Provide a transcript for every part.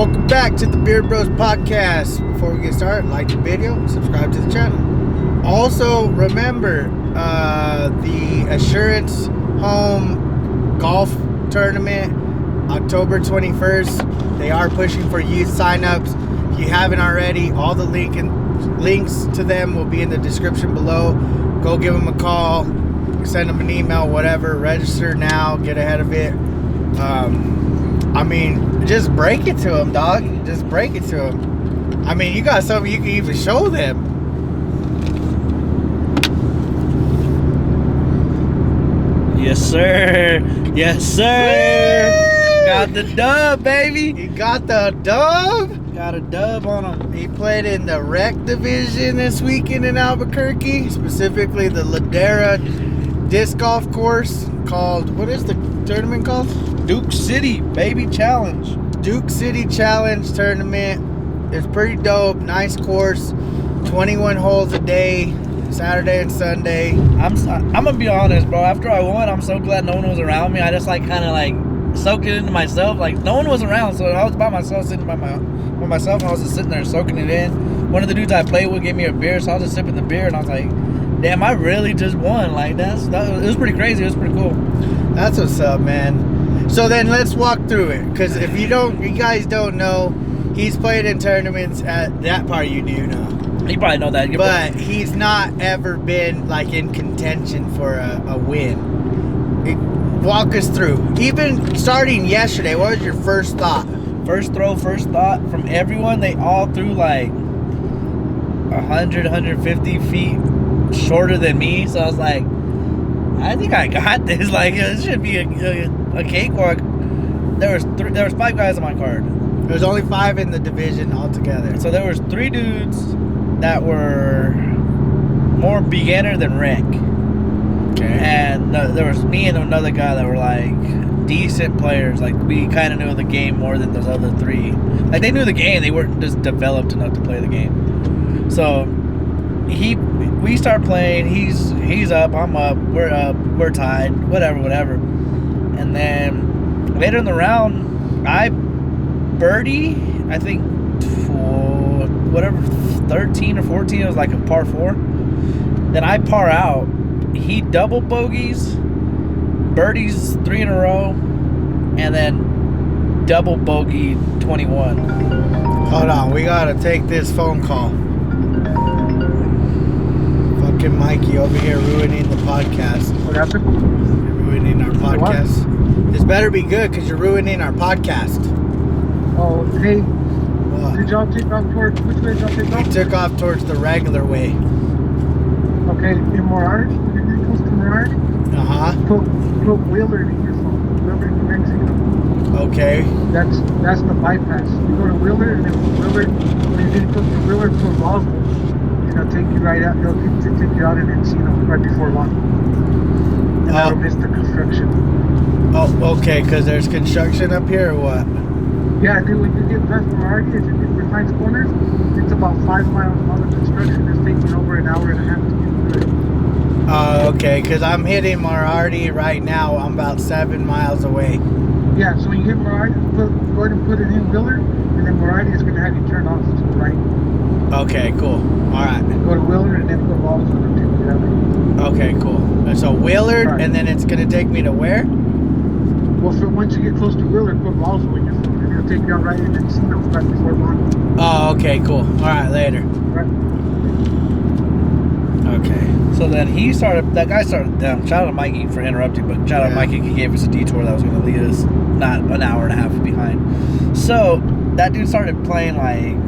Welcome back to the Beard Bros Podcast. Before we get started, like the video, subscribe to the channel. Also, remember the Assurance Home Golf Tournament, October 21st. They are pushing for youth signups. If you haven't already, all the links to them will be in the description below. Go give them a call, send them an email, whatever. Register now, get ahead of it. Just break it to them, dog. Just break it to them. I mean, you got something you can even show them. Yes, sir. Yes, sir. Woo! Got the dub, baby. He got the dub. Got a dub on him. He played in the rec division this weekend in Albuquerque, specifically the Ladera disc golf course called, what is the tournament called? Duke City, baby, challenge. Duke City Challenge Tournament. It's pretty dope. Nice course. 21 holes a day, Saturday and Sunday. I'm gonna be honest, bro. After I won, I'm so glad no one was around me. I just kind of soaked it into myself. No one was around, so I was by myself, sitting by myself, and I was just sitting there soaking it in. One of the dudes I played with gave me a beer, so I was just sipping the beer, and I was like, damn, I really just won. It was pretty crazy. It was pretty cool. That's what's up, man. So then let's walk through it, because if you guys don't know, he's played in tournaments. At that part you do know. You probably know that. But he's not ever been in contention for a win. Walk us through. Even starting yesterday, what was your first thought? First thought from everyone, they all threw 100, 150 feet shorter than me. So I was like, I think I got this. It should be a cakewalk. There was 5 guys on my card. There's only 5 in the division altogether. So there was 3 dudes that were more beginner than Rick. Okay. And there was me and another guy that were decent players. We kind of knew the game more than those other 3. They knew the game. They weren't just developed enough to play the game. So we start playing. He's up. I'm up. We're tied. Whatever. And then later in the round, I birdie. I think 13 or 14. It was a par 4. Then I par out. He double bogeys, birdies 3 in a row, and then double bogey 21. Hold on, we gotta take this phone call. Fucking Mikey over here ruining the podcast. What happened? You're ruining our podcast. What? This better be good, because you're ruining our podcast. Oh, hey. What? Did y'all take off towards, which way did y'all take off? We took off towards the regular way. Okay, in Morales? When you're close to Morales? Uh-huh. Put Wheeler in your phone. Wheeler, New Mexico. Okay. That's the bypass. You go to Wheeler, and then from Wheeler, when you get close to Wheeler, put Roswell. And it'll take you right out. It'll take you out in Encino right before long. And that'll miss the construction. Oh, okay, because there's construction up here, or what? Yeah, dude, when you get past Morales, if you get behind corners, it's about 5 miles long of construction. It's taking over an hour and a half to get through it. Okay, because I'm hitting Marardi right now. I'm about 7 miles away. Yeah, so when you hit Morales, go ahead and put it in Wheeler, and then Morales is going to have you turn off to the right. Okay, cool. All right. Go to Wheeler, and then put Wallace and take you that way. Okay, cool. So Willard, Right. and then it's going to take me to where? Well, so once you get close to Wheeler, put Wallace in your phone, and it'll take you out right in Encino right before long. Oh, okay, cool. All right, later. Right. Okay. So then that guy started, shout out to Mikey for interrupting, but shout out to Mikey, he gave us a detour that was going to lead us not an hour and a half behind. So that dude started playing like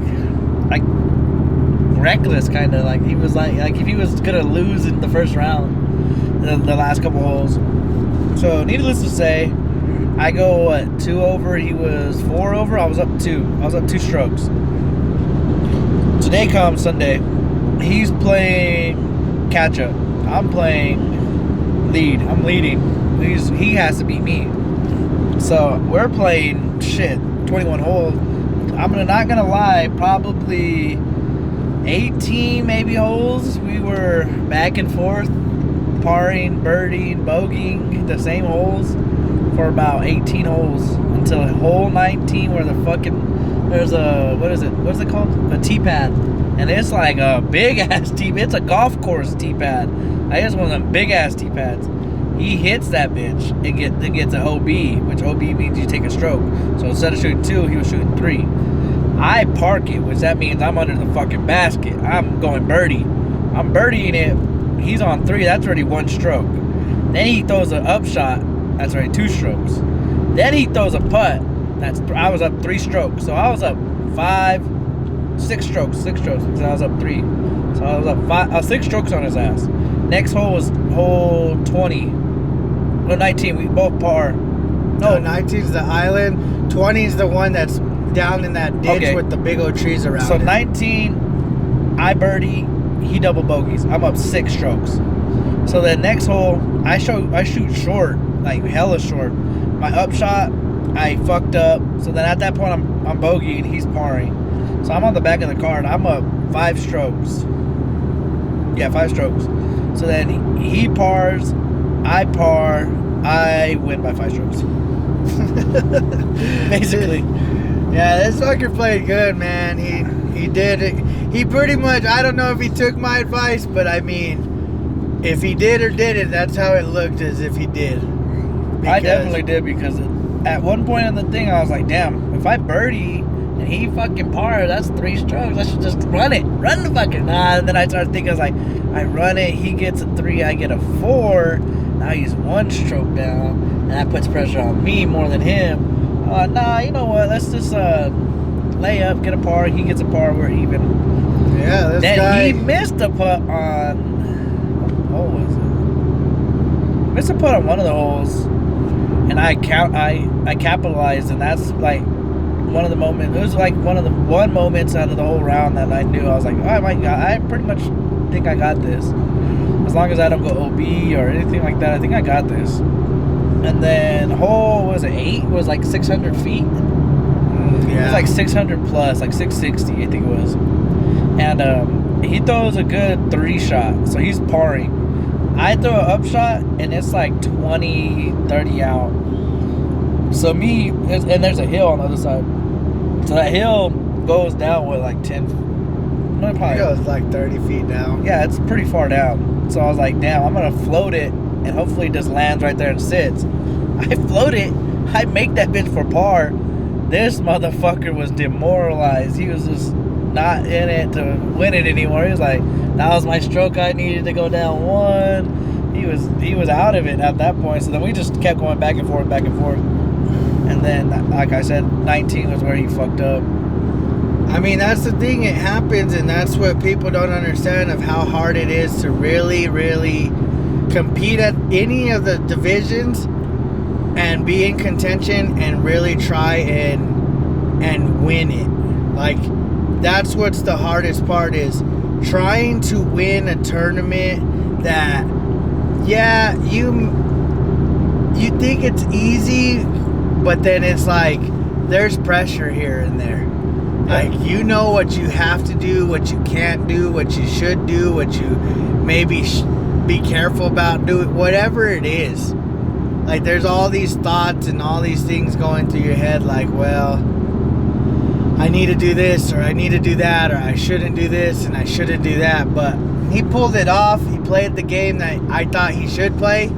reckless, kind of he was if he was going to lose in the first round, the last couple holes. So needless to say, I go 2 over, he was 4 over, I was up 2. I was up 2 strokes. Today comes Sunday. He's playing catch up. I'm playing lead. I'm leading. He has to beat me. So we're playing 21 holes. I'm not gonna lie, probably 18 maybe holes. We were back and forth, parring, birdieing, bogeying the same holes. for about 18 holes until hole 19 where the fucking there's a what's it called, a tee pad, and it's like a big ass tee. It's a golf course tee pad. I guess one of them big ass tee pads. He hits that bitch and gets an OB, which OB means you take a stroke. So instead of shooting 2, he was shooting 3. I park it, which that means I'm under the fucking basket. I'm going birdie. I'm birdieing it. He's on 3. That's already 1 stroke. Then he throws an upshot. That's already 2 strokes. Then he throws a putt. I was up 3 strokes. So I was up 6 strokes. 6 strokes because I was up 3. So I was up 6 strokes on his ass. Next hole was hole 20. No, 19. We both par. No, 19's the island. 20's the one that's down in that ditch with the big old trees around so it. 19, I birdie, he double bogeys. I'm up 6 strokes. So the next hole, I shoot short, like hella short. My upshot, I fucked up. So then at that point, I'm bogeying, he's parring. So I'm on the back of the cart. I'm up 5 strokes. Yeah, 5 strokes. So then he pars, I par, I win by 5 strokes. Basically. Yeah, this fucker played good, man. He did it. He pretty much, I don't know if he took my advice, but I mean, if he did or didn't, that's how it looked, as if he did. I definitely did, because at one point in the thing, I was like, damn, if I birdie and he fucking par, that's 3 strokes. I should just run it. Run the fucking. Nah, and then I started thinking, I was like, I run it, he gets a 3, I get a 4. Now he's 1 stroke down, and that puts pressure on me more than him. Nah, you know what? Let's just lay up, get a par. He gets a par, we're even. Yeah, this then guy. He missed a putt on. What was it? Missed a putt on one of the holes, and I capitalized, and that's like one of the moments. It was like one moments out of the whole round that I knew I was like, oh my god, I pretty much think I got this. As long as I don't go OB or anything like that, I think I got this. And then hole, was it 8? Was like 600 feet. Yeah. It was like 600 plus, like 660, I think it was. And he throws a good 3 shot, so he's parring. I throw an upshot, and it's like 20, 30 out. So and there's a hill on the other side. So that hill goes down with like 10. No, probably. It goes like 30 feet down. Yeah, it's pretty far down. So I was like, damn, I'm gonna float it, and hopefully it just lands right there and sits. I float it. I make that bitch for par. This motherfucker was demoralized. He was just not in it to win it anymore. He was like, that was my stroke. I needed to go down 1. He was out of it at that point. So then we just kept going back and forth. And then, like I said, 19 was where he fucked up. I mean, that's the thing. It happens, and that's what people don't understand of how hard it is to really, really compete at any of the divisions and be in contention and really try and win it. Like, that's what's the hardest part, is trying to win a tournament that, yeah, you think it's easy, but then it's like there's pressure here and there. Like, you know what you have to do, what you can't do, what you should do, what you maybe be careful about doing, whatever it is. Like, there's all these thoughts and all these things going through your head, like, well, I need to do this, or I need to do that, or I shouldn't do this, and I shouldn't do that. But he pulled it off. He played the game that I thought he should play.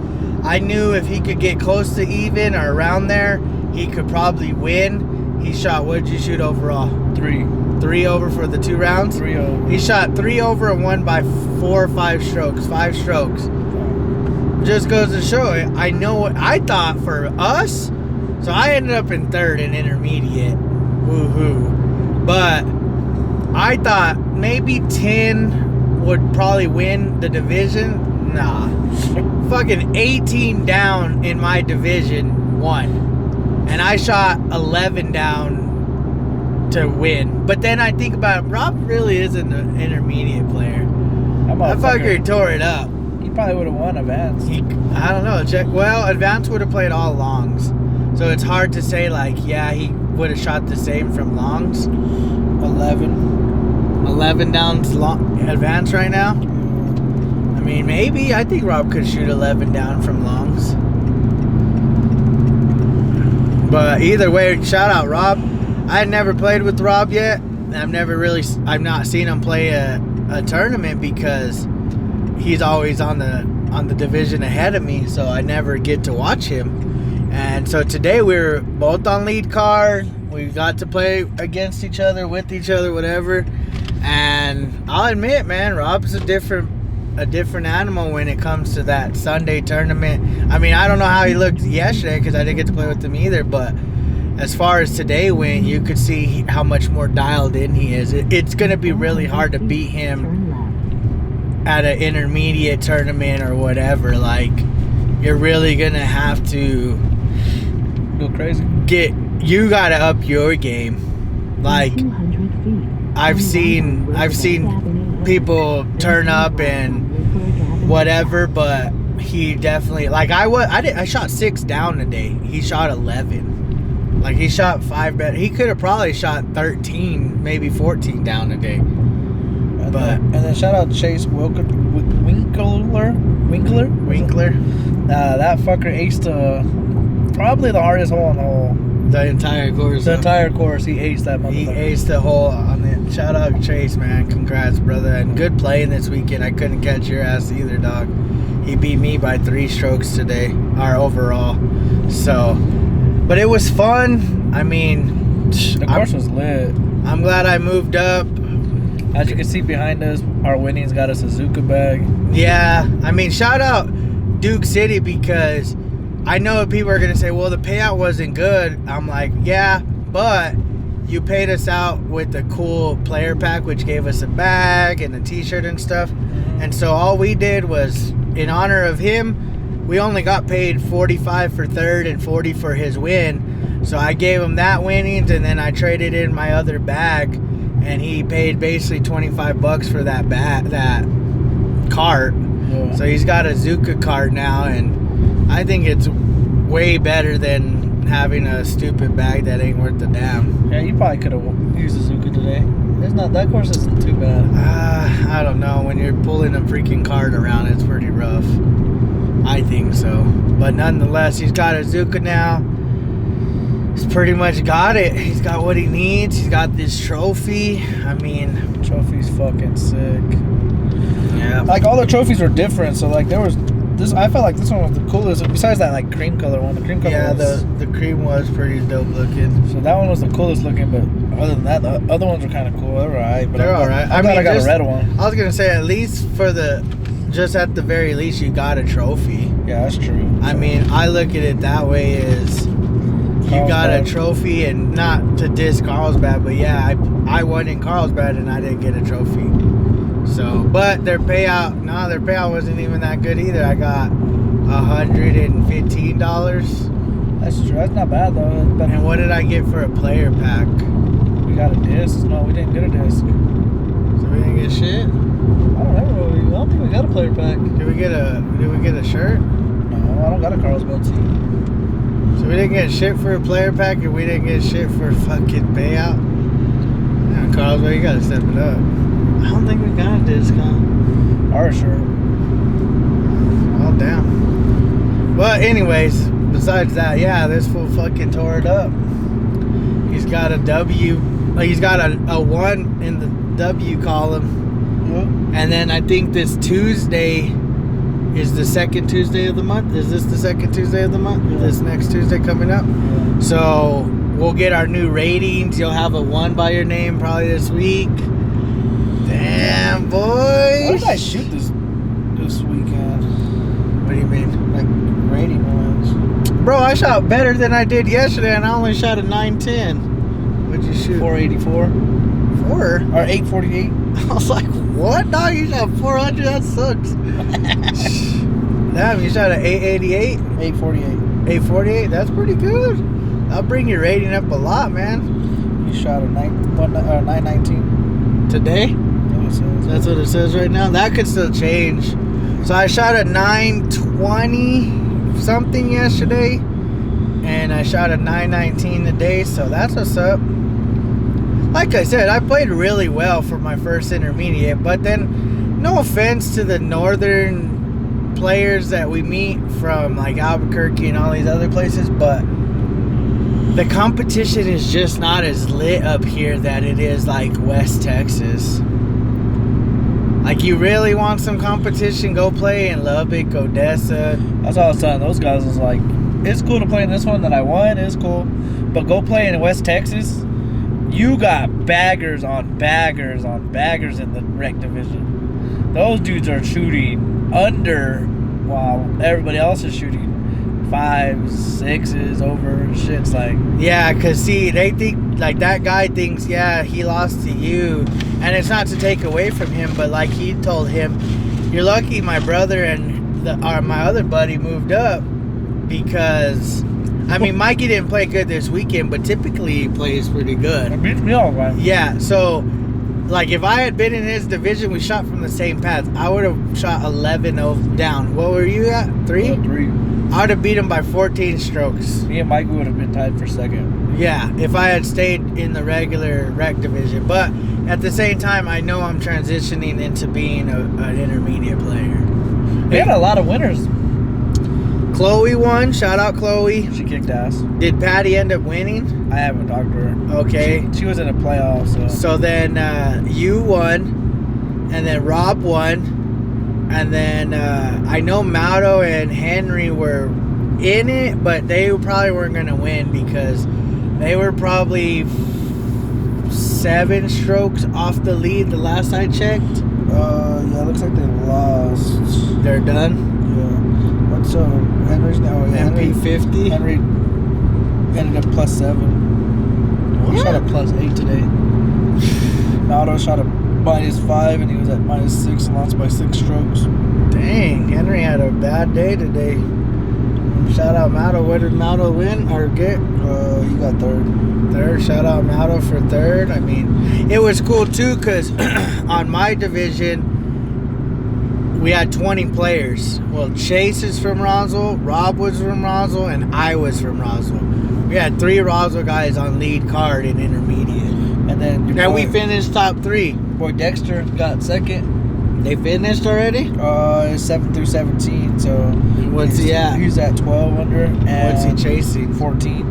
I knew if he could get close to even or around there, he could probably win. He shot, what did you shoot overall? 3. 3 over for the 2 rounds? 3 over. He shot 3 over and won by 4 or 5 strokes. 5 strokes. Just goes to show it. I know what I thought for us. So I ended up in 3rd in intermediate. Woohoo. But I thought maybe 10 would probably win the division. Nah. Fucking 18 down in my division won. And I shot 11 down to win. But then I think about it, Rob really isn't an intermediate player. That fucker tore it up. He probably would have won Advance. I don't know. Well, Advance would have played all longs. So it's hard to say, like, yeah, he would have shot the same from longs. 11 down Advance right now. I mean, maybe. I think Rob could shoot 11 down from longs. But either way, shout out Rob. I had never played with Rob yet. I've not seen him play a tournament because he's always on the division ahead of me, so I never get to watch him. And so today we were both on lead card. We got to play against each other, with each other, whatever. And I'll admit, man, Rob's a different animal when it comes to that Sunday tournament. I mean, I don't know how he looked yesterday because I didn't get to play with him either, but as far as today went, you could see how much more dialed in he is. It's going to be really hard to beat him at an intermediate tournament or whatever. Like, you're really going to have to go crazy. You got to up your game. Like, I've seen people turn up and whatever, but he definitely, like, I shot 6 down today. He shot 11. Like, he shot 5 better. He could have probably shot 13, maybe 14 down today. And then shout out Chase Winkler. That fucker aced probably the hardest hole on the hole. The entire course. The entire course, he aced that motherfucker. He aced the hole on it. Shout out Chase, man. Congrats, brother. And good playing this weekend. I couldn't catch your ass either, dog. He beat me by 3 strokes today, our overall. So, but it was fun. I mean, the course was lit. I'm glad I moved up. As you can see behind us, our winnings got a Suzuka bag. Yeah, I mean, shout out Duke City, because I know people are going to say, well, the payout wasn't good. I'm like, yeah, but you paid us out with a cool player pack, which gave us a bag and a t-shirt and stuff. And so all we did was, in honor of him, we only got paid $45 for third and $40 for his win. So I gave him that winnings, and then I traded in my other bag, and he paid basically $25 for that cart. Yeah. So he's got a Zuka cart now, and I think it's way better than having a stupid bag that ain't worth a damn. Yeah, you probably could have used a Zuka today. That course isn't too bad. I don't know. When you're pulling a freaking cart around, it's pretty rough. I think so. But nonetheless, he's got a Zuka now. He's pretty much got it. He's got what he needs. He's got this trophy. I mean, trophy's fucking sick. Yeah. Like, all the trophies were different. So, like, there was this. I felt like this one was the coolest. Besides that, like, cream color one. The cream color. Yeah, the cream was pretty dope looking. So that one was the coolest looking. But other than that, the other ones were kind of cool. They're alright. They're alright. I mean, I got a red one. I was gonna say, at least just at the very least, you got a trophy. Yeah, that's true. I mean, I look at it that way is, you got a trophy, and not to diss Carlsbad, but yeah, I won in Carlsbad and I didn't get a trophy. So, but their payout wasn't even that good either. I got $115. That's true. That's not bad though. And what did I get for a player pack? We got a disc. No, we didn't get a disc. So we didn't get shit? I don't think we got a player pack. Did we get a shirt? No, I don't got a Carlsbad tee. So we didn't get shit for a player pack, and we didn't get shit for a fucking payout. Yeah, Carlsbad, you gotta step it up. I don't think we got a discount. Our shirt. Oh, damn. But anyways, besides that, yeah, this fool fucking tore it up. He's got a W. He's got a 1 in the W column. Yep. And then I think this Tuesday is the second Tuesday of the month. Is this the second Tuesday of the month? Yeah. This next Tuesday coming up? Yeah. So we'll get our new ratings. You'll have a 1 by your name probably this week. Damn, boy. What did I shoot this weekend? What do you mean? Like, rating wise? Bro, I shot better than I did yesterday, and I only shot a 910. What'd you shoot? 484. 4? Or 848. I was like, what? No, you shot 400? That sucks. Damn, you shot an 888? 848. 848? That's pretty good. I'll bring your rating up a lot, man. You shot a 919. Today? That's what it says right now. That could still change. So I shot a 920 something yesterday, and I shot a 919 today, so that's what's up. Like I said, I played really well for my first intermediate, but then, no offense to the northern players that we meet from like Albuquerque and all these other places, but The competition is just not as lit up here that it is like West Texas. Like, you really want some competition, go play in Lubbock, Odessa. That's what I was telling those guys. I was like, it's cool to play in this one that I won. It's cool. But go play in West Texas. You got baggers on baggers on baggers in the rec division. Those dudes are shooting under while everybody else is shooting 5s, 6s over shit's like. Yeah, because see, they think, like, that guy thinks, yeah, he lost to you. And it's not to take away from him, but like he told him, you're lucky my brother and my other buddy moved up, because, I mean, Mikey didn't play good this weekend, but typically he plays pretty good. It beats me all right. Yeah, so, like, if I had been in his division, we shot from the same path, I would have shot 11 down. What were you at? 3? 3. I would have beat him by 14 strokes. Me and Mikey would have been tied for second. Yeah, if I had stayed in the regular rec division. But at the same time, I know I'm transitioning into being an intermediate player. We had a lot of winners. Chloe won. Shout out Chloe. She kicked ass. Did Patty end up winning? I haven't talked to her. Okay. She was in a playoff, so. So then you won, and then Rob won. And then I know Mauro and Henry were in it, but they probably weren't going to win because they were probably 7 strokes off the lead the last I checked. Yeah, it looks like they lost. They're done? Yeah. What's Henry's now? Yeah, MP50? Henry ended up +7. He shot a +8 today. Mauro shot a -5 and he was at -6 and lost by 6 strokes. Dang, Henry had a bad day today. Shout out Mauro. What did Mauro win or get? He got 3rd. Third. Shout out Mauro for 3rd. I mean, it was cool too because on my division we had 20 players. Well, Chase is from Roswell, Rob was from Roswell, and I was from Roswell. We had 3 Roswell guys on lead card in intermediate. And then we finished top 3. Boy Dexter got 2nd. They finished already? 7 through 17. So what's he at? He's at 12 under. And what's he chasing? 14.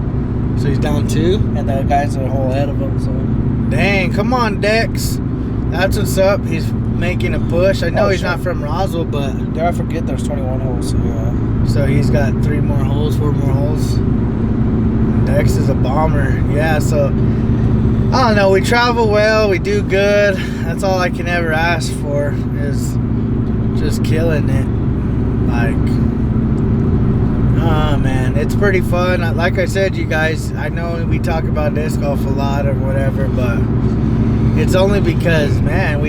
So he's down 2? And the guy's a whole ahead of him. So dang, come on, Dex. That's what's up. He's making a push. I know he's not from Roswell, but I forget there's 21 holes. So yeah. So he's got 3 more holes, 4 more holes. Dex is a bomber. Yeah, so I don't know. We travel well. We do good. That's all I can ever ask for is just killing it. Like, oh man, it's pretty fun. Like I said, you guys, I know we talk about disc golf a lot or whatever, but it's only because, man,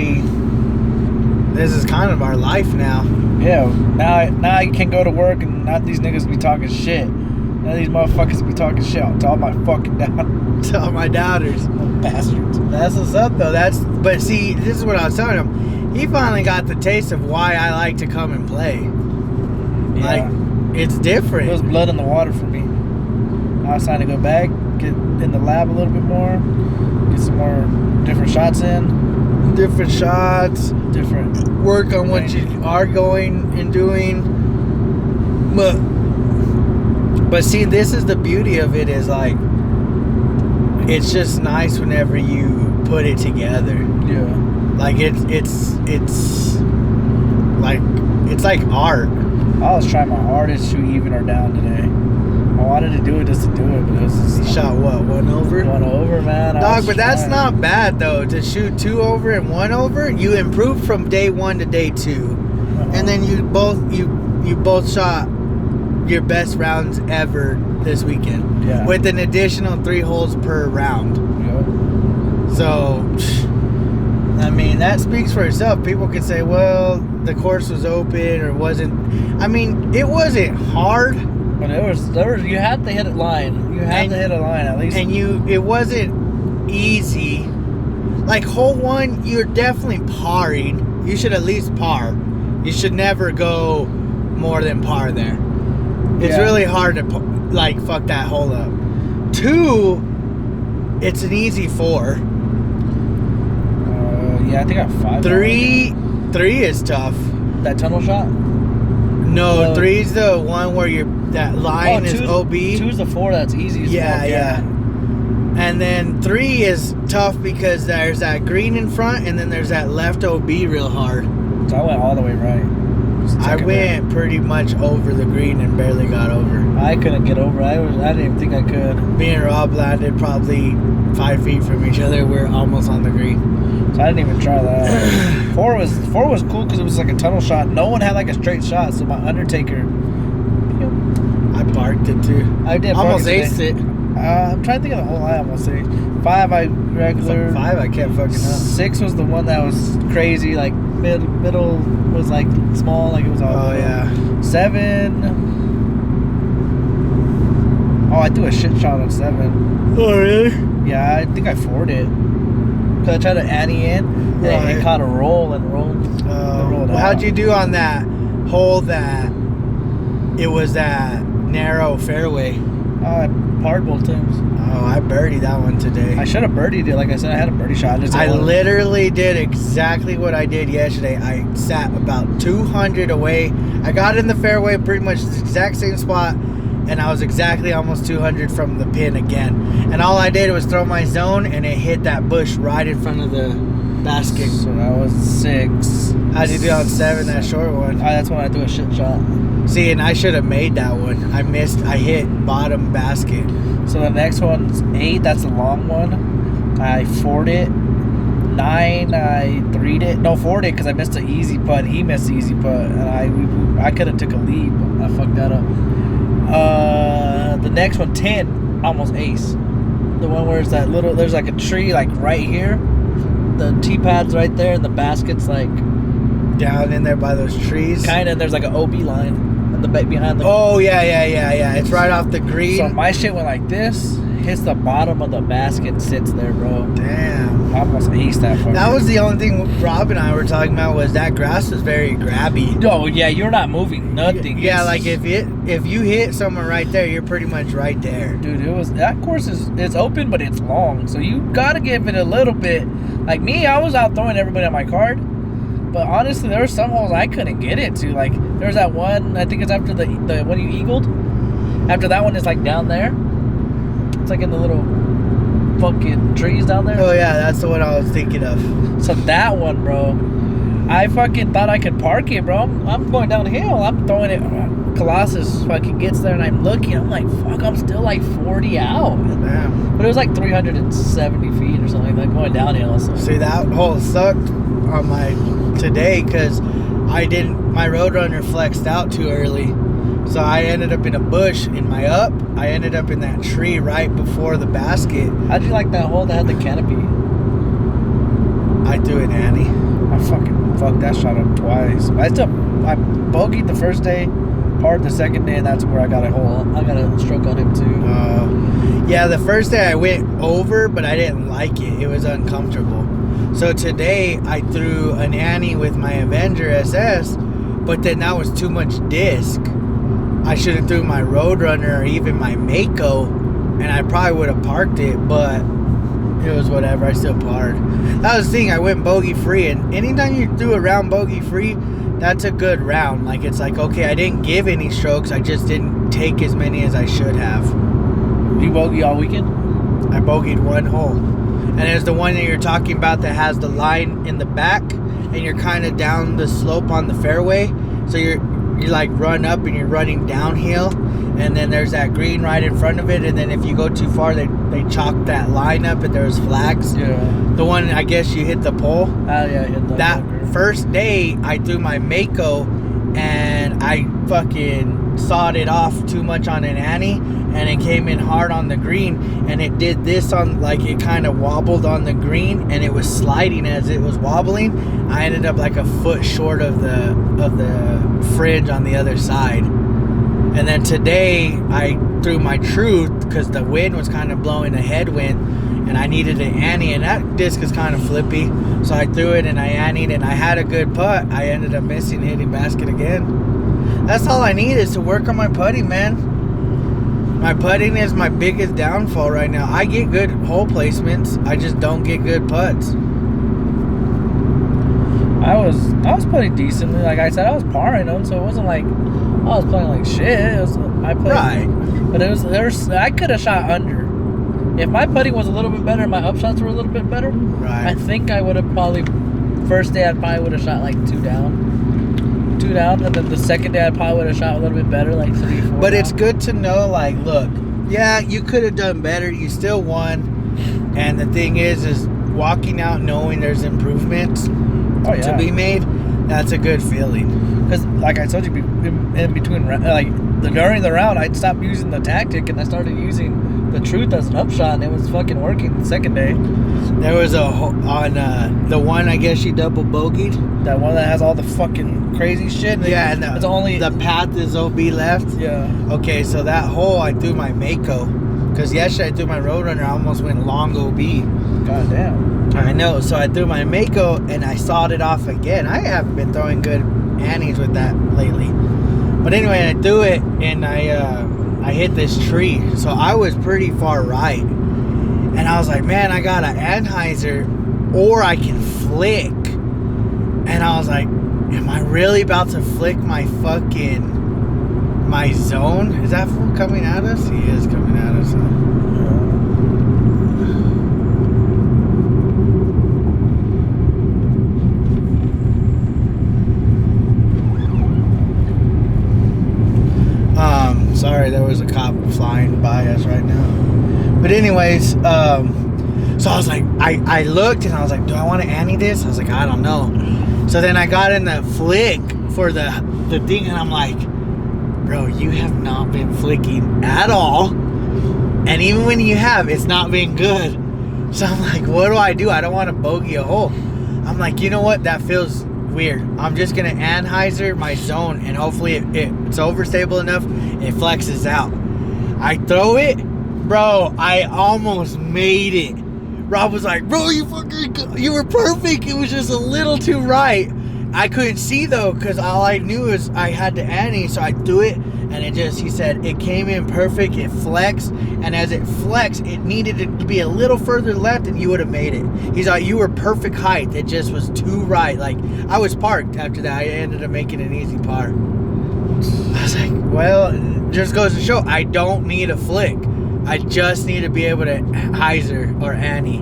this is kind of our life now. Yeah. Now I can go to work and not these niggas be talking shit. Now these motherfuckers be talking shit to all my fucking doubters. To all my doubters. Bastards. That's what's up, though. But see, this is what I was telling him. He finally got the taste of why I like to come and play. Yeah. Like, it's different. It was blood in the water for me. Now it's time to go back, get in the lab a little bit more, get some more different shots in. Different shots. Different. Work on what you are going and doing. But see, this is the beauty of it is like, it's just nice whenever you put it together. Yeah. Like it's like art. I was trying my hardest to even her down today. I wanted to do it just to do it, but it was just shot what, 1 over? 1 over, man. Dog, but that's not bad though. To shoot 2 over and 1 over, you improve from day 1 to day 2, and then you both shot your best rounds ever this weekend. Yeah. With an additional 3 holes per round. Yep. So, I mean, that speaks for itself. People could say, well, the course was open or wasn't. I mean, it wasn't hard. But there was you had to hit a line. You had to hit a line at least. And it wasn't easy. Like hole 1, you're definitely parring. You should at least par. You should never go more than par there. It's really hard to fuck that hole up. 2, it's an easy 4. Yeah, I think I got 5. 3 is tough. That tunnel shot? No, 3's the one where that line is OB. 2's the 4 that's easy. Yeah. And then 3 is tough because there's that green in front, and then there's that left OB real hard. So I went all the way right. I went pretty much over the green and barely got over. I couldn't get over. I didn't even think I could. Me and Rob landed probably 5 feet from each other. We're almost on the green. So I didn't even try that. 4 was cool because it was like a tunnel shot. No one had like a straight shot. So my Undertaker. I barked it too. I did. Almost aced it. I'm trying to think of the whole line. I almost aced. 5 I regular. 5 I kept fucking up. 6 was the one that was crazy. Like middle was like small. Like it was all. Oh yeah. 7. Oh, I threw a shit shot on 7. Oh really? Yeah, I think I forward it. Cause I tried to ante in, and it caught a roll and rolled. Well, how'd you do on that hole that it was that narrow fairway? I parred both times. Oh, I birdied that one today. I should have birdied it. Like I said, I had a birdie shot. I literally did exactly what I did yesterday. I sat about 200 away. I got in the fairway pretty much the exact same spot, and I was exactly almost 200 from the pin again. And all I did was throw my zone, and it hit that bush right in front of the basket. So that was 6. How'd you do on 7, that short one? That's when I threw a shit shot. See, and I should have made that one. I missed. I hit bottom basket. So the next one's 8. That's the long one. I forward it. 9, I 3'd it. No, forward it because I missed the easy putt. He missed the easy putt, and I could have took a lead, but I fucked that up. The next one, 10, almost ace. The one where it's that little, there's like a tree like right here. The tee pad's right there, and the basket's like down in there by those trees. Kind of. There's like an OB line in the behind the. Oh yeah. It's right off the green. So my shit went like this, hits the bottom of the basket, and sits there, bro. Damn. I almost aced that fucker. That was the only thing Rob and I were talking about, was that grass was very grabby. Oh yeah, you're not moving nothing. Yeah, like if you hit someone right there, you're pretty much right there. Dude, that course it's open, but it's long, so you gotta give it a little bit. Like me, I was out throwing everybody on my card, but honestly, there were some holes I couldn't get it to. Like there was that one, I think it's after the one you eagled. After that one is like down there. It's like in the little fucking trees down there. Oh yeah, that's the one I was thinking of. So that one, bro, I fucking thought I could park it, bro. I'm going downhill. I'm throwing it. Colossus fucking gets there, and I'm looking. I'm like, fuck, I'm still like 40 out. Damn. But it was like 370 feet or something like that going downhill. So. See, that hole sucked on my today because my Roadrunner flexed out too early. So I ended up in a bush in my up. I ended up in that tree right before the basket. How'd you like that hole that had the canopy? I threw it, Annie. I fucking fucked that shot up twice. I bogeyed the first day, parred the second day, and that's where I got a hole. I got a stroke on him too. Yeah, the first day I went over, but I didn't like it. It was uncomfortable. So today I threw an Annie with my Avenger SS, but then that was too much disc. I should have threw my Roadrunner or even my Mako, and I probably would have parked it, but it was whatever. I still parred. That was the thing. I went bogey free, and anytime you threw a round bogey free, that's a good round. Like, it's like, okay, I didn't give any strokes. I just didn't take as many as I should have. You bogey all weekend? I bogeyed one hole. And there's the one that you're talking about that has the line in the back, and you're kind of down the slope on the fairway. So you like run up and you're running downhill, and then there's that green right in front of it, and then if you go too far they chalk that line up and there's flags. Yeah. The one, I guess you hit the pole. Yeah, I hit the that bunker. First day I threw my Mako and I fucking sawed it off too much on an Annie, and it came in hard on the green, and it did this on, like, it kind of wobbled on the green, and it was sliding as it was wobbling. I ended up like a foot short of the fringe on the other side. And then today I threw my Truth because the wind was kind of blowing a headwind, and I needed an Annie, and that disc is kind of flippy, so I threw it and I Annied, and I had a good putt. I ended up missing, hitting basket again. That's all I need is to work on my putting, man. My putting is my biggest downfall right now. I get good hole placements, I just don't get good putts. I was playing decently. Like I said, I was parring them, so it wasn't like I was playing like shit. I played Right. but I could have shot under. If my putting was a little bit better, my upshots were a little bit better. Right. I think I would have probably first day I probably would have shot like 2 down, and then the second day I probably would have shot a little bit better, like 3, 4. But down. it's good to know, like, look, yeah, you could have done better. You still won. And the thing is walking out knowing there's improvements to be made. That's a good feeling. Because, like I told you, in between, like during the round, I stopped using the tactic and I started using the truth as an upshot, and it was fucking working the second day. There was on the one I guess you double bogeyed. That one that has all the fucking crazy shit. Yeah, and it's only the path is OB left. Yeah. Okay, so that hole I threw my Mako, because yesterday I threw my Roadrunner. I almost went long OB. God damn. I know. So I threw my Mako and I sawed it off again. I haven't been throwing good annies with that lately. But anyway, I threw it and I hit this tree. So I was pretty far right. And I was like, man, I got an Anheuser or I can flick. And I was like, am I really about to flick my zone? Is that fool coming at us? He is coming at us. Sorry, there was a cop flying by us right now. But anyways, so I was like, I looked and I was like, do I want to ante this? I was like, I don't know. So then I got in the flick for the thing and I'm like, bro, you have not been flicking at all. And even when you have, it's not been good. So I'm like, what do? I don't want to bogey a hole. I'm like, you know what? That feels weird. I'm just going to Anheuser my zone and hopefully it's overstable enough, it flexes out. I throw it, bro, I almost made it. Rob was like, bro, you were perfect. It was just a little too right. I couldn't see though, because all I knew is I had to ante, so I threw it, and he said, it came in perfect, it flexed, and as it flexed, it needed to be a little further left, and you would have made it. He's like, you were perfect height, it just was too right. Like, I was parked after that, I ended up making an easy par. I was like, well, it just goes to show, I don't need a flick. I just need to be able to Heiser or ante.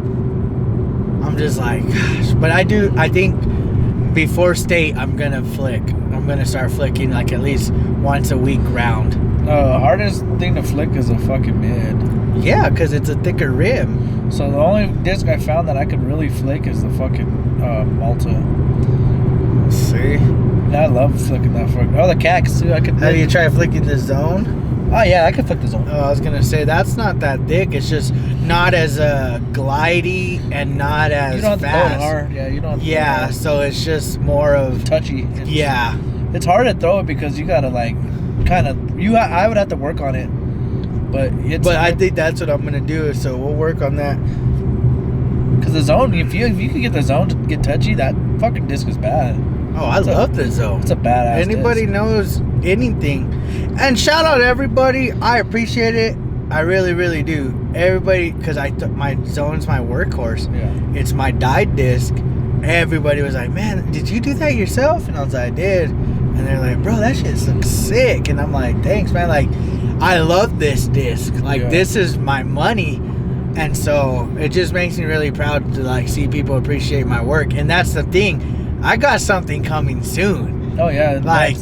I'm just like, gosh. But I think before state, I'm going to flick. I'm going to start flicking like at least once a week round. Hardest thing to flick is a fucking mid. Yeah, because it's a thicker rim. So the only disc I found that I could really flick is the fucking Malta. Let's see. Yeah, I love flicking that fucking. Oh, the Cax too. Have you tried flicking the zone? Oh yeah, I can flick the zone. Oh, I was gonna say that's not that thick. It's just not as glidey and not as you don't have fast. to throw it hard. Yeah, you don't. Have to yeah, throw it so it's just more of touchy. Yeah, it's hard to throw it because you gotta like kind of I would have to work on it, but I think that's what I'm gonna do. So we'll work on that. Because the zone, if you can get the zone to get touchy, that fucking disc is bad. Oh, I love the zone. It's a badass. Anybody disc. knows anything, and shout out to everybody. I appreciate it. I really, really do. Everybody, because my zone's my workhorse. Yeah. It's my dyed disc. Everybody was like, man, did you do that yourself? And I was like, I did. And they're like, bro, that shit looks sick. And I'm like, thanks, man. Like, I love this disc. Like, this is my money. And so it just makes me really proud to like see people appreciate my work. And that's the thing. I got something coming soon. Oh yeah, like,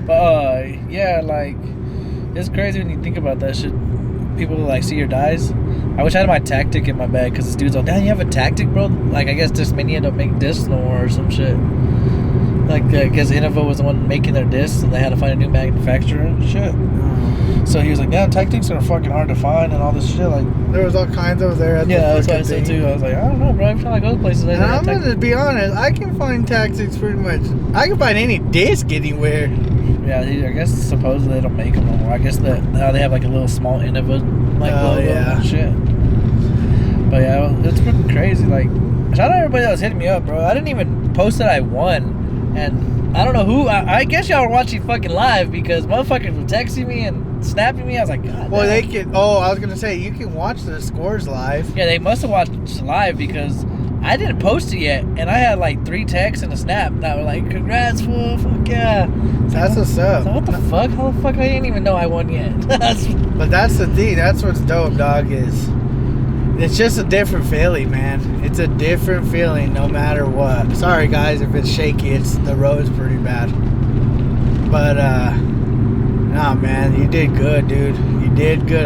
but yeah, like it's crazy when you think about that shit. People like see your dies. I wish I had my tactic in my bag because this dude's like, damn, you have a tactic, bro? Like I guess this many end up making discs no more or some shit. Like because Innova was the one making their discs and they had to find a new manufacturer and shit. So he was like, "Damn, tactics are fucking hard to find and all this shit." Like there was all kinds over there. At that's what I said too. I was like, I don't know, bro. I'm trying to go places. And I'm gonna be honest. I can find tactics pretty much. I can find any disc anywhere. Yeah, I guess supposedly they don't make them no more. I guess that now they have like a little small Innova like logo and shit. But yeah, it's been crazy. Like, shout out to everybody that was hitting me up, bro. I didn't even post that I won, and I don't know who. I guess y'all were watching fucking live because motherfuckers were texting me and snapping me. I was like, God. Well, they can. Oh, I was gonna say you can watch the scores live. Yeah, they must have watched live because I didn't post it yet, and I had like 3 texts and a snap that were like, "Congrats, fool! Fuck yeah!" That's what's up. So what the fuck? How the fuck I didn't even know I won yet? But that's the thing. That's what's dope, dog. It's just a different feeling, man. It's a different feeling, no matter what. Sorry, guys, if it's shaky. The road's pretty bad. But nah, man, you did good, dude. You did good.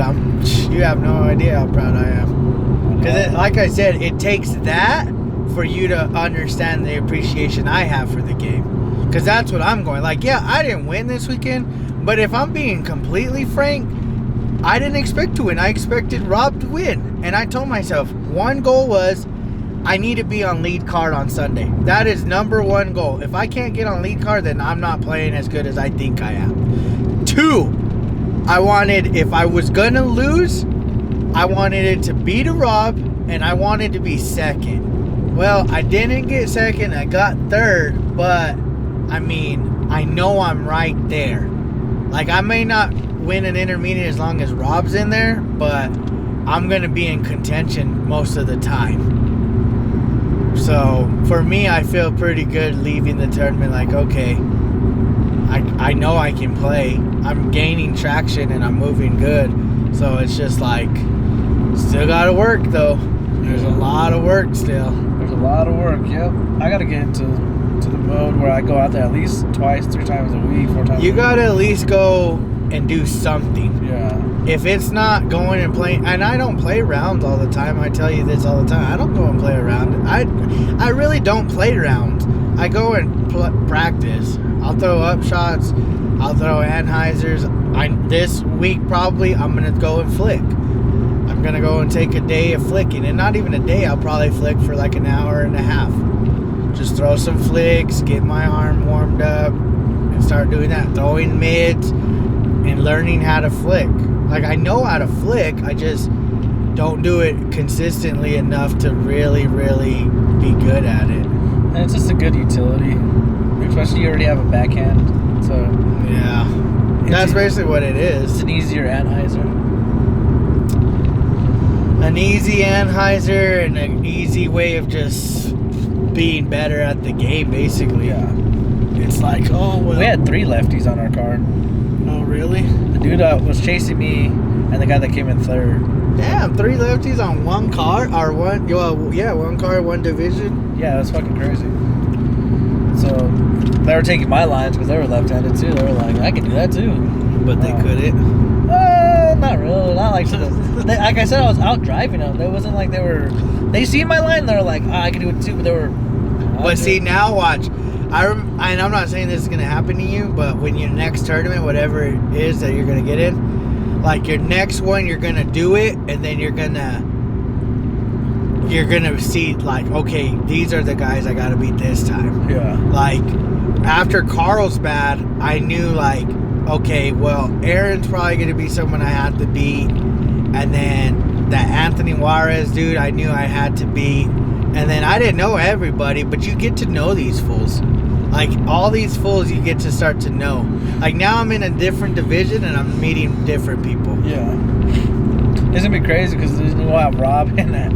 You have no idea how proud I am. Because, like I said, it takes that for you to understand the appreciation I have for the game. Because that's what I'm going. Like, yeah, I didn't win this weekend, but if I'm being completely frank, I didn't expect to win. I expected Rob to win. And I told myself, one goal was, I need to be on lead card on Sunday. That is number one goal. If I can't get on lead card, then I'm not playing as good as I think I am. 2, I wanted, if I was going to lose, I wanted it to be to Rob, and I wanted to be second. Well, I didn't get second. I got third, but, I mean, I know I'm right there. Like, I may not win an intermediate as long as Rob's in there, but I'm going to be in contention most of the time. So, for me, I feel pretty good leaving the tournament like, okay, I know I can play. I'm gaining traction and I'm moving good. So, it's just like, still got to work, though. There's a lot of work still. There's a lot of work, yep. I got to get into the mode where I go out there at least 2, 3 times a week, 4 times a week. You got to at least go and do something. Yeah. If it's not going and playing, and I don't play rounds all the time. I tell you this all the time. I don't go and play around. I really don't play rounds. I go and practice. I'll throw up shots. I'll throw Anheisers. This week probably I'm gonna go and flick. I'm gonna go and take a day of flicking, and not even a day. I'll probably flick for like an hour and a half. Just throw some flicks, get my arm warmed up, and start doing that. Throwing mids and learning how to flick. Like, I know how to flick, I just don't do it consistently enough to really, really be good at it. And it's just a good utility. Especially you already have a backhand. So yeah. That's basically what it is. It's an easier Anheuser. An easy Anheuser and an easy way of just being better at the game, basically. Yeah. It's like, oh, well. We had 3 lefties on our card. Oh, really? The dude was chasing me, and the guy that came in 3rd. Damn, 3 lefties on one car? Or one, well, yeah, one car, one division? Yeah, that's fucking crazy. So, they were taking my lines because they were left-handed too. They were like, I can do that too. But they couldn't? Not really. Not like, like I said, I was out driving them. It wasn't like they see my line, and they were like, I can do it too, but they were... But see, now watch. And I'm not saying this is going to happen to you, but when your next tournament, whatever it is that you're going to get in, like your next one, you're going to do it, and then you're going to see, like, okay, these are the guys I got to beat this time. Yeah. Like, after Carlsbad, I knew, like, okay, well, Aaron's probably going to be someone I had to beat, and then that Anthony Juarez dude, I knew I had to beat. And then I didn't know everybody, but you get to know these fools. Like, all these fools you get to start to know. Like, now I'm in a different division and I'm meeting different people. Yeah. It's going to be crazy because we'll have Rob in that,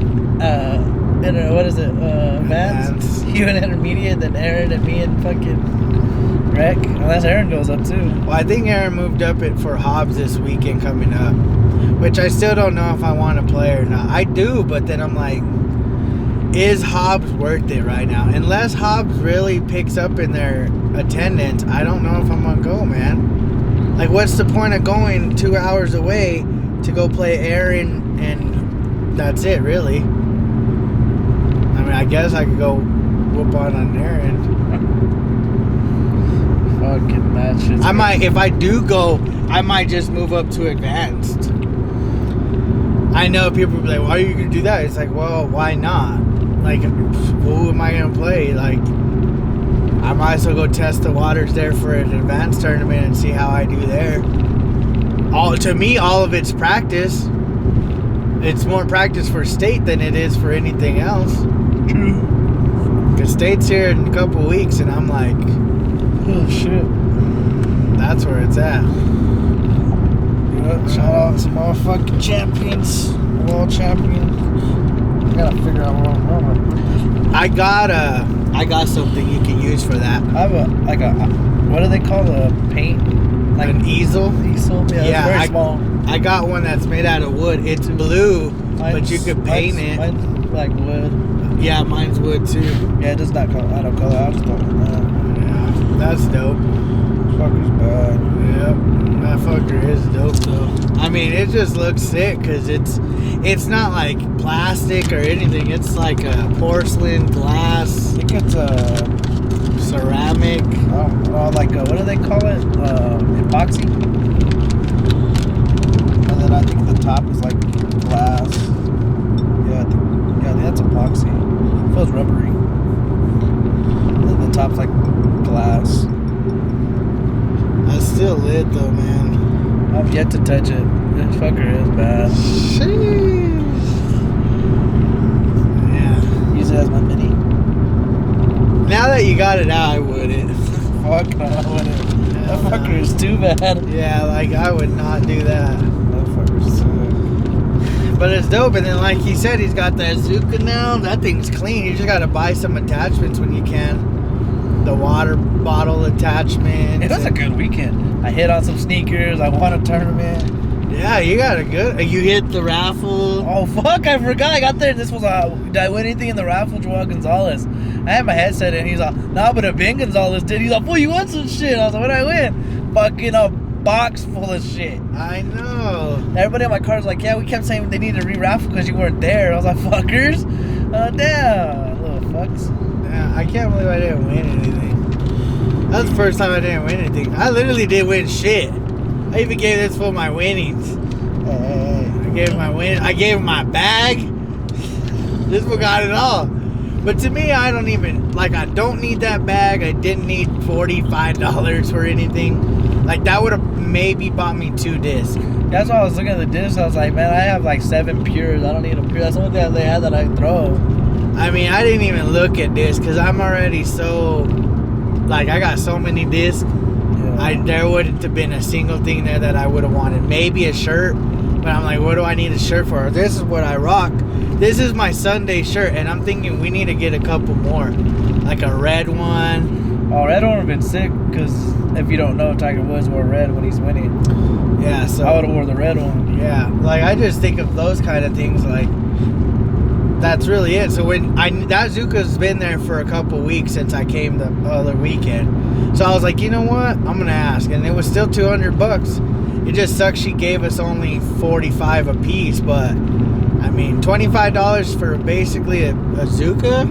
what is it, Vans? You in intermediate, then Aaron and me in fucking rec. Unless Aaron goes up too. Well, I think Aaron moved up it for Hobbs this weekend coming up. Which I still don't know if I want to play or not. I do, but then I'm like, is Hobbs worth it right now? Unless Hobbs really picks up in their attendance, I don't know if I'm going to go, man. Like, what's the point of going 2 hours away to go play Aaron and that's it, really? I mean, I guess I could go whoop on Aaron. Fucking matches. I might, if I do go, I might just move up to advanced. I know people will be like, why are you going to do that? It's like, well, why not? Like, who am I going to play? Like, I might as well go test the waters there for an advanced tournament and see how I do there. To me, all of it's practice. It's more practice for state than it is for anything else. True. Because state's here in a couple weeks, and I'm like, oh, shit. That's where it's at. Shout out to motherfucking champions. World champion. I gotta figure out where I'm going. I got something you can use for that. I have what do they call a paint? Like An easel. Easel? Yeah, it's very small. I got one that's made out of wood. It's blue, but you could paint it. Mine's like wood. Yeah, mine's wood too. Yeah, it does not color. I don't color. I just color that. Yeah, that's dope. Fucker's bad. Yep, that fucker is dope though. I mean, it just looks sick because it's not like plastic or anything. It's like a porcelain, glass. I think it's ceramic. Like what do they call it? Epoxy. And then I think the top is like glass. Yeah, I think that's epoxy. It feels rubbery. And then the top's like glass. That's still lit though, man. I've yet to touch it. This fucker is bad. Sheesh. Yeah. Use it as my mini. Now that you got it out, I wouldn't. Fuck no, I wouldn't. That fucker is too bad. Yeah, like I would not do that. That fucker's sick. But it's dope, and then like he said, he's got that Zuka now. That thing's clean. You just gotta buy some attachments when you can. The water bottle attachment. It was a good weekend. I hit on some sneakers. I won a tournament. Yeah, you got a good. You hit the raffle. Oh fuck! I forgot. I got there. This was did I win anything in the raffle? Joel Gonzalez. I had my headset in. He's like, nah, but Ben Gonzalez did. He's like, well, you won some shit. I was like, what did I win? Fucking a box full of shit. I know. Everybody in my car was like, yeah, we kept saying they needed to re-raffle because you weren't there. I was like, fuckers. Damn, little fucks. Yeah, I can't believe I didn't win anything. That's the first time I didn't win anything. I literally didn't win shit. I even gave this fool my winnings. I gave him my win. I gave him my bag. This fool got it all. But to me, I don't even I don't need that bag. I didn't need $45 for anything. Like that would have maybe bought me 2 discs. That's why I was looking at the discs. I was like, man, I have like 7 pures. I don't need a pure. That's the only thing they had that I throw. I mean, I didn't even look at discs because I'm already so I got so many discs. Yeah. There wouldn't have been a single thing there that I would have wanted. Maybe a shirt, but I'm like, what do I need a shirt for? This is what I rock. This is my Sunday shirt, and I'm thinking we need to get a couple more, like a red one. Oh, red one would have been sick because if you don't know, Tiger Woods wore red when he's winning. Yeah, so I would have wore the red one. Yeah, I just think of those kind of things that's really it. So when that Zuka's been there for a couple weeks since I came the other weekend. So I was like, you know what? I'm gonna ask, and it was still $200. It just sucks she gave us only 45 a piece, but I mean, $25 for basically a Zuka,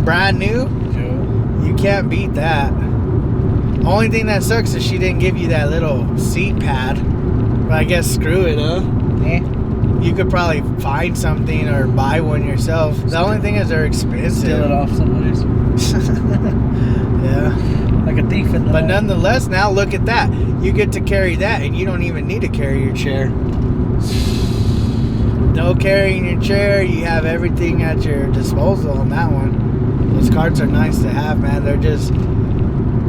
brand new. Sure. You can't beat that. Only thing that sucks is she didn't give you that little seat pad. But I guess screw it, huh? You could probably find something or buy one yourself. The only thing is they're expensive. Steal it off somebody's. Yeah. Like a thief in the But night. nonetheless, now look at that. You get to carry that, and you don't even need to carry your chair. No carrying your chair. You have everything at your disposal on that one. Those carts are nice to have, man. They're just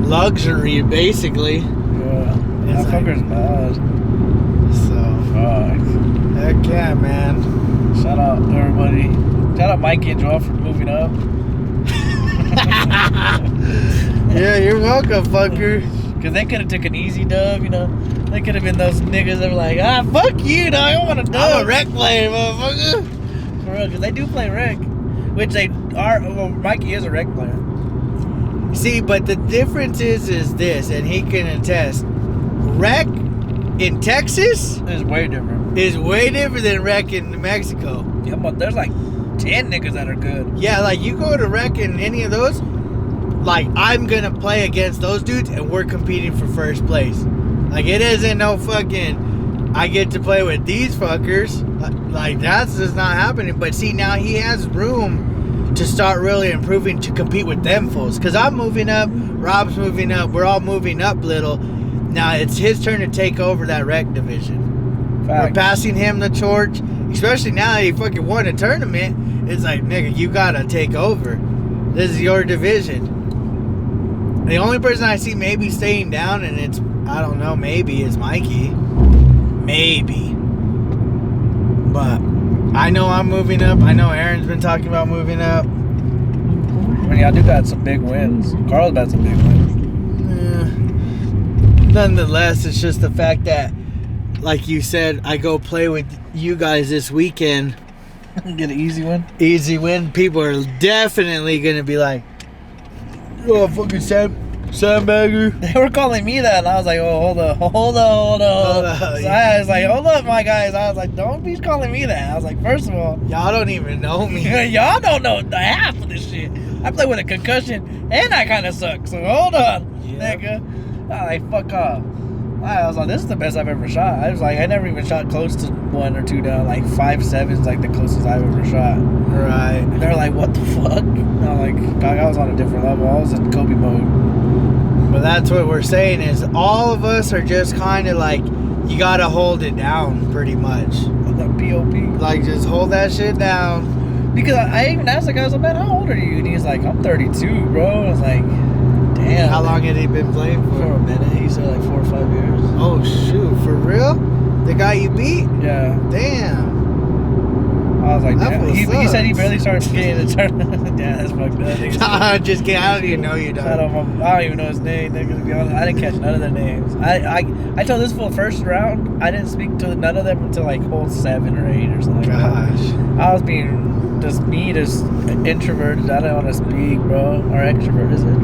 luxury, basically. Yeah. That fucker's bad. So. Fuck. Heck yeah, man. Shout out to everybody. Shout out Mikey and Joel for moving up. Yeah, you're welcome, fucker. Because they could have took an easy dub, you know. They could have been those niggas that were like, fuck you, dog. I want a dub. I'm a rec player, motherfucker. For real, because they do play rec. Which they are, well, Mikey is a rec player. See, but the difference is this, and he can attest. Rec in Texas It's way different. is way different than rec in New Mexico. Yeah, but there's like 10 niggas that are good. Yeah, you go to rec in any of those, I'm gonna play against those dudes and we're competing for first place. It isn't no fucking I get to play with these fuckers. That's just not happening. But see, now he has room to start really improving to compete with them fools. Cause I'm moving up, Rob's moving up, we're all moving up little. Now it's his turn to take over that rec division. Facts. We're passing him the torch, especially now that he fucking won a tournament. It's like, nigga, you gotta take over. This is your division. The only person I see maybe staying down, and it's, I don't know, maybe, is Mikey. Maybe. But I know I'm moving up. I know Aaron's been talking about moving up. I do got some big wins. Carl's got some big wins. Nonetheless, it's just the fact that, like you said, I go play with you guys this weekend. Get an easy win. Easy win. People are definitely gonna be like, "Oh, fucking sandbagger." They were calling me that, and I was like, "Oh, hold on." So I was like, "Hold up, my guys." I was like, "Don't be calling me that." I was like, first of all, y'all don't even know me. y'all don't know the half of this shit. I play with a concussion, and I kind of suck. So hold on, nigga. I like, fuck off. I was like, this is the best I've ever shot. I was like, I never even shot close to 1 or 2 down. Like 5.7's like the closest I've ever shot. Right. And they're like, what the fuck? And I'm like, God, I was on a different level. I was in Kobe mode. But that's what we're saying is all of us are just kind of like, you gotta hold it down pretty much. The POP. Like, just hold that shit down. Because I even asked the guy, I was like, man, how old are you? And he's like, I'm 32, bro. I was like, damn. How long had he been playing for? For a minute. He said like 4 or 5 years. Oh, shoot. For real? The guy you beat? Yeah. Damn. I was like, That damn. fool He said he sucks. barely started skating in the tournament. Damn, that's fucked up. Just kidding. I don't even know you, I dog. don't even know his name. To be honest, I didn't catch none of their names. I told this for the first round. I didn't speak to none of them until like hole 7 or 8 or something. Gosh. I was being just introverted. I don't want to speak, bro. Or extrovert is it?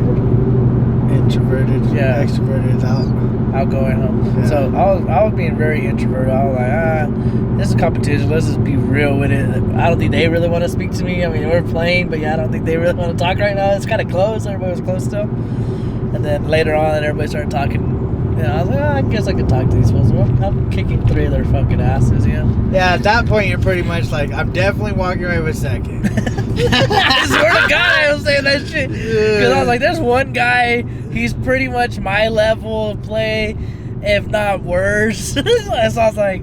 Introverted. Yeah. Extroverted is out. Outgoing. Yeah. So I was being very introverted. I was like, this is a competition. Let's just be real with it. I don't think they really want to speak to me. I mean, we're playing, but yeah, I don't think they really want to talk right now. It's kind of close. Everybody was close still. And then later on, everybody started talking. You know, I was like, I guess I could talk to these fools. I'm kicking 3 of their fucking asses, you know? Yeah, at that point, you're pretty much like, I'm definitely walking away with second. I swear to God, I was saying that shit. Because I was like, there's one guy, he's pretty much my level of play, if not worse. So I was like,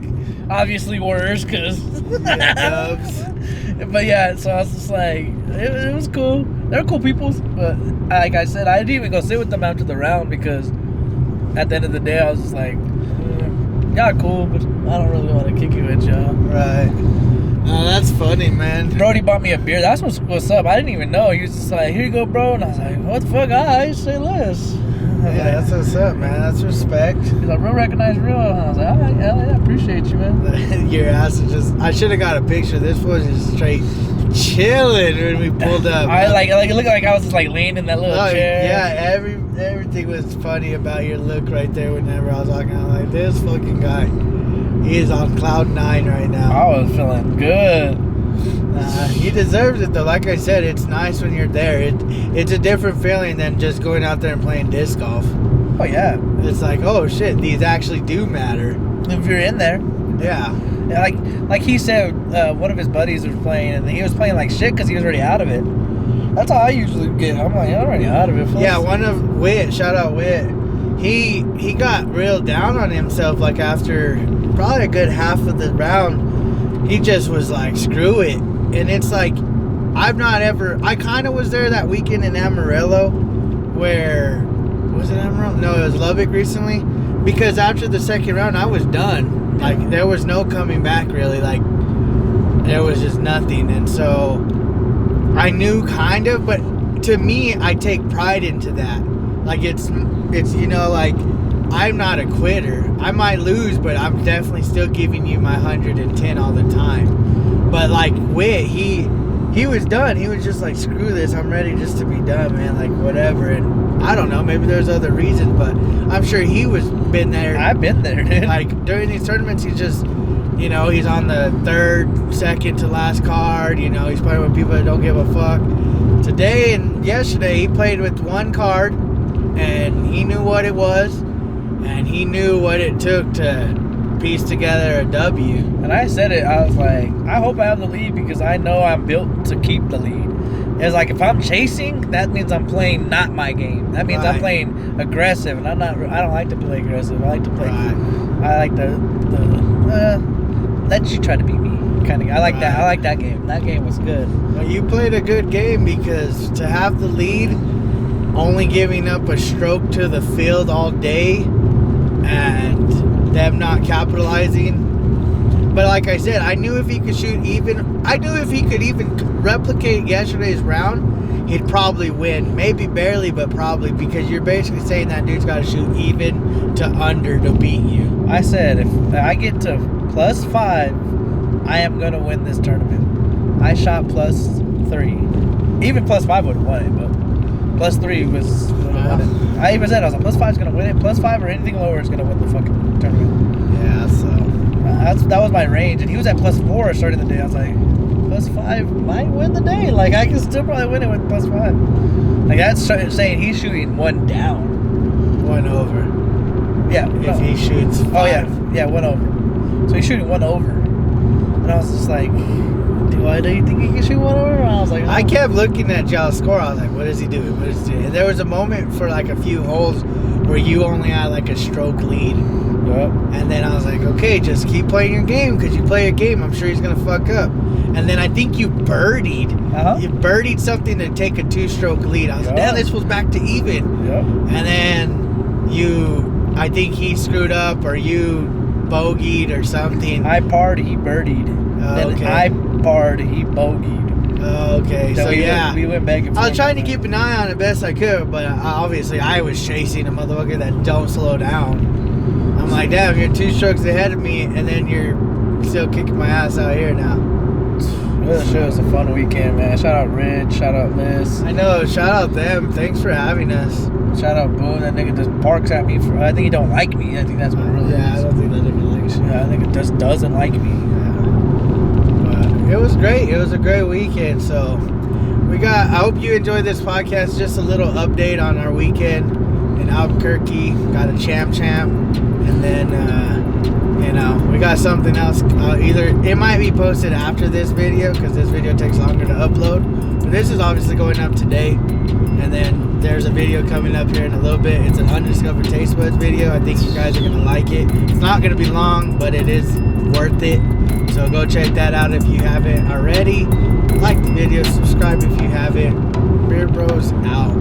obviously worse, because... But yeah, so I was just like, it was cool. They're cool people, but like I said, I didn't even go sit with them after the round, because at the end of the day, I was just like, y'all cool, but I don't really want to kick it with y'all. Right. Oh, that's funny, man. Brody bought me a beer. That's what's up. I didn't even know. He was just like, here you go, bro. And I was like, what the fuck? I say less. Yeah, that's what's up, man. That's respect. He's like, real recognize real. And I was like, all right, hell yeah, I appreciate you, man. Your ass is just... I should have got a picture. This was just straight chilling when we pulled up. I like it looked like I was just like laying in that little chair. Yeah, everything was funny about your look right there whenever I was walking out. Like, this fucking guy, he is on cloud 9 right now. I was feeling good. He deserves it though. Like I said, it's nice when you're there. It's a different feeling than just going out there and playing disc golf. Oh yeah. It's like, oh shit, these actually do matter. If you're in there. Yeah. Like he said, one of his buddies was playing, and he was playing like shit because he was already out of it. That's how I usually get. I'm like, I'm already out of it. Yeah, one of Wit, shout out Wit. He got real down on himself. Like after probably a good half of the round, he just was like, screw it. And it's like, I kind of was there that weekend in Amarillo, where was it Amarillo? No, it was Lubbock recently. Because after the second round, I was done. Like, there was no coming back, really. Like, there was just nothing. And so, I knew kind of, but to me, I take pride into that. Like, it's you know, like, I'm not a quitter. I might lose, but I'm definitely still giving you my 110 all the time. But, like, Wit, he was done. He was just like, screw this. I'm ready just to be done, man. Like, whatever. And I don't know. Maybe there's other reasons, but I'm sure he was been there. I've been there, dude. Like, during these tournaments, he's just, you know, he's on the second to last card. You know, he's playing with people that don't give a fuck. Today and yesterday, he played with one card, and he knew what it was, and he knew what it took to piece together a W. And I said it, I was like, I hope I have the lead because I know I'm built to keep the lead. It's like, if I'm chasing, that means I'm playing not my game. That means I'm playing aggressive, and I don't like to play aggressive. I like to play, I like the let you try to beat me kind of. I like that. I like that game. That game was good. Well, you played a good game because to have the lead, only giving up a stroke to the field all day, and them not capitalizing. But like I said, I knew if he could shoot even, I knew if he could even replicate yesterday's round, he'd probably win. Maybe barely, but probably, because you're basically saying that dude's got to shoot even to under to beat you. I said if I get to +5, I am gonna win this tournament. I shot +3. Even +5 would have won it, but +3 was would have won it. I even said I was like +5 is gonna win it. +5 or anything lower is gonna win the fucking tournament. Yeah, so That was my range, and he was at +4 starting the day. I was like, +5 might win the day. Like I can still probably win it with +5. Like that's saying he's shooting 1 down, 1 over. Yeah, If he shoots 5. Oh yeah, 1 over. So he's shooting 1 over, and I was just like, do you think he can shoot 1 over? And I was like, I kept looking at y'all's score. I was like, what is he doing? What is he doing? And there was a moment for like a few holes where you only had like a stroke lead. Yep. And then I was like, okay, just keep playing your game, because you play your game, I'm sure he's going to fuck up. And then I think you birdied. Uh-huh. You birdied something to take a 2-stroke lead. I was like, Yeah. damn, this was back to even. Yep. And then I think he screwed up, or you bogeyed or something. I parred, he birdied. Then okay. I parred, he bogeyed. Okay, Then so yeah. we went back and forth. I was trying to keep an eye on it best I could, but obviously I was chasing a motherfucker that don't slow down. I'm like, damn, you're 2 strokes ahead of me, and then you're still kicking my ass out here now. It was a fun weekend, man. Shout out Ridge, shout out Liz, I know, shout out them. Thanks for having us. shout out Boone. That nigga just barks at me for. I think he don't like me. I think that's what it really Yeah, I is. don't think that nigga likes you. Yeah, I think it just doesn't like me. But it was great. It was a great weekend. So I hope you enjoyed this podcast. Just a little update on our weekend in Albuquerque. Got a champ, and then we got something else. Either it might be posted after this video, because this video takes longer to upload. But this is obviously going up today, and then there's a video coming up here in a little bit. It's an undiscovered taste buds video. I think you guys are gonna like it. It's not gonna be long, but it is worth it. So go check that out if you haven't already. Like the video, subscribe if you haven't. Beer Bros out.